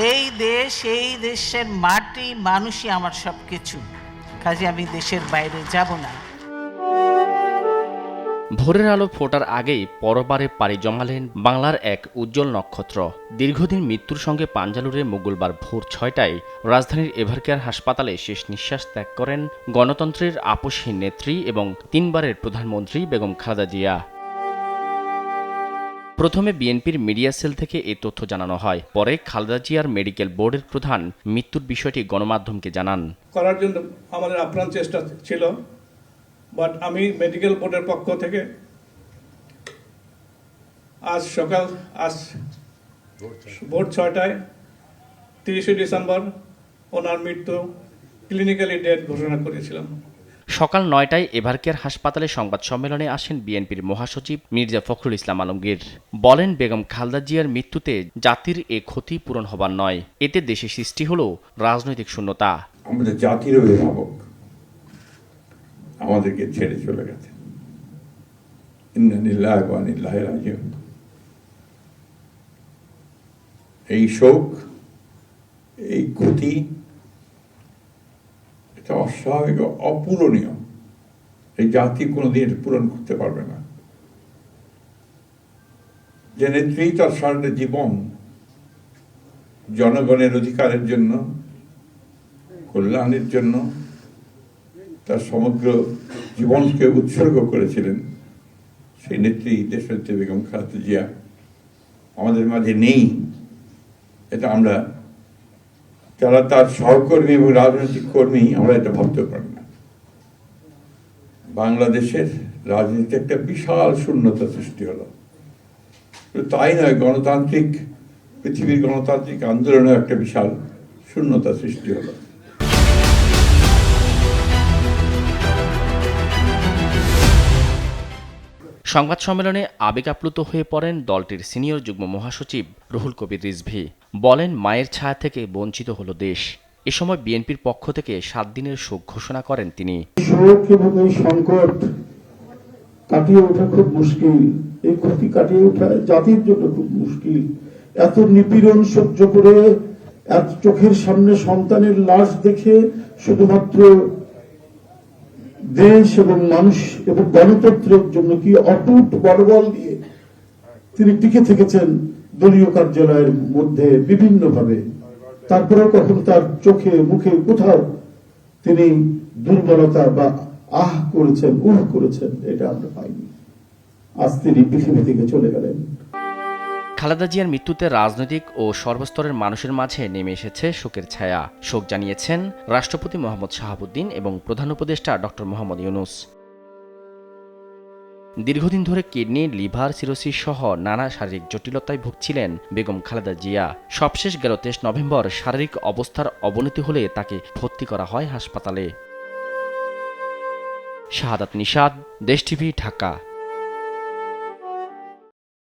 এই দেশ, এই দেশের মাটি, মানুষই আমার সবকিছু। কাজে আমি দেশের বাইরে যাব না। ভোরের আলো ফোটার আগেই পরবারে পাড়ি জমালেন বাংলার এক উজ্জ্বল নক্ষত্র। দীর্ঘদিন মৃত্যুর সঙ্গে পাঞ্জা লড়ে মঙ্গলবার ভোর ৬টায় রাজধানীর এভারকেয়ার হাসপাতালে শেষ নিঃশ্বাস ত্যাগ করেন গণতন্ত্রের আপসহীন নেত্রী এবং ৩বারের প্রধানমন্ত্রী বেগম খালেদা জিয়া। প্রথমে বিএনপির মিডিয়া সেল থেকে এই তথ্য জানানো হয়। পরে খালেদা জিয়ার মেডিকেল বোর্ডের প্রধান মৃত্যুর বিষয়টি গণমাধ্যমকে জানান। করার জন্য আমাদের আপ্রাণ চেষ্টা ছিল, বাট আমি মেডিকেল বোর্ডের পক্ষ থেকে আজ ভোর ৬টায় ৩০শে ডিসেম্বর ওনার মৃত্যু ক্লিনিক্যালি ডেড ঘোষণা করেছিলাম। সকাল ৯টায় এভারকেয়ার হাসপাতালে সংবাদ সম্মেলনে আসেন বিএনপির মহাসচিব মির্জা ফখরুল ইসলাম আলমগীর। বলেন, বেগম খালেদা জিয়ার মৃত্যুতে জাতির এ ক্ষতি পূরণ হবার নয়, এতে দেশে সৃষ্টি হলো রাজনৈতিক শূন্যতা। আমাদের জাতির অভিভাবক আমাদেরকে ছেড়ে চলে গেছে। ইন্না লিল্লাহি ওয়া ইন্না ইলাইহি রাজিউন। এই শোক, এই ক্ষতি, এটা অস্বাভাবিক, অপূরণীয়। এই জাতি কোনোদিন পূরণ করতে পারবে না। যে নেত্রী তার সারাটা জীবন জনগণের অধিকারের জন্য, কল্যাণের জন্য তার সমগ্র জীবনকে উৎসর্গ করেছিলেন, সেই নেত্রী দেশনেত্রী বেগম খালেদা জিয়া আমাদের মাঝে নেই। এটা আমরা যারা তার সহকর্মী এবং রাজনৈতিক কর্মী, আমরা এটা ভাবতে পারি না। বাংলাদেশের রাজনীতিতে একটা বিশাল শূন্যতা সৃষ্টি হলো। তাই নয়, পৃথিবীর গণতান্ত্রিক আন্দোলনে একটা বিশাল শূন্যতা সৃষ্টি হলো। সংবাদ সম্মেলনে আবেগ আপ্লুত হয়ে পড়েন দলটির সিনিয়র যুগ্ম মহাসচিব রুহুল কবির রিজভী। বলেন, মায়ের ছায়া থেকে বঞ্চিত হলো দেশ। এ সময় বিএনপির পক্ষ থেকে ৭ দিনের শোক ঘোষণা করেন তিনি। শোক এবং এই সংকট কাটিয়ে ওঠা খুব মুশকিল, এই ক্ষতি কাটিয়ে ওঠা জাতির জন্য খুব মুশকিল। এত নিপীড়ন সহ্য করে, এত চোখের সামনে সন্তানের লাশ দেখে শুধুমাত্র দেশ এবং মানুষ এবং গণতন্ত্রের জন্য কি অটুট বড়বল দিয়ে তিনি টিকে থেকেছেন দলীয় কার্যালয়ের মধ্যে বিভিন্নভাবে। তারপরেও কখন তার চোখে মুখে কোথাও তিনি দুর্বলতা বা করেছেন, এটা আমরা পাইনি। আজ তিনি পৃথিবী থেকে চলে গেলেন। খালেদা জিয়ার মৃত্যুতে রাজনৈতিক ও সর্বস্তরের মানুষের মাঝে নেমে এসেছে শোকের ছায়া। শোক জানিয়েছেন রাষ্ট্রপতি মোহাম্মদ শাহাবুদ্দিন এবং প্রধান উপদেষ্টা ডক্টর মোহাম্মদ ইউনূস। দীর্ঘদিন ধরে কিডনি, লিভার সিরোসিস সহ নানা শারীরিক জটিলতায় ভুগছিলেন বেগম খালেদা জিয়া। সবশেষ গেল ২৩ নভেম্বর শারীরিক অবস্থার অবনতি হলে তাকে ভর্তি করা হয় হাসপাতালে। শাহাদাত নিশাদ, দেশ টিভি, ঢাকা।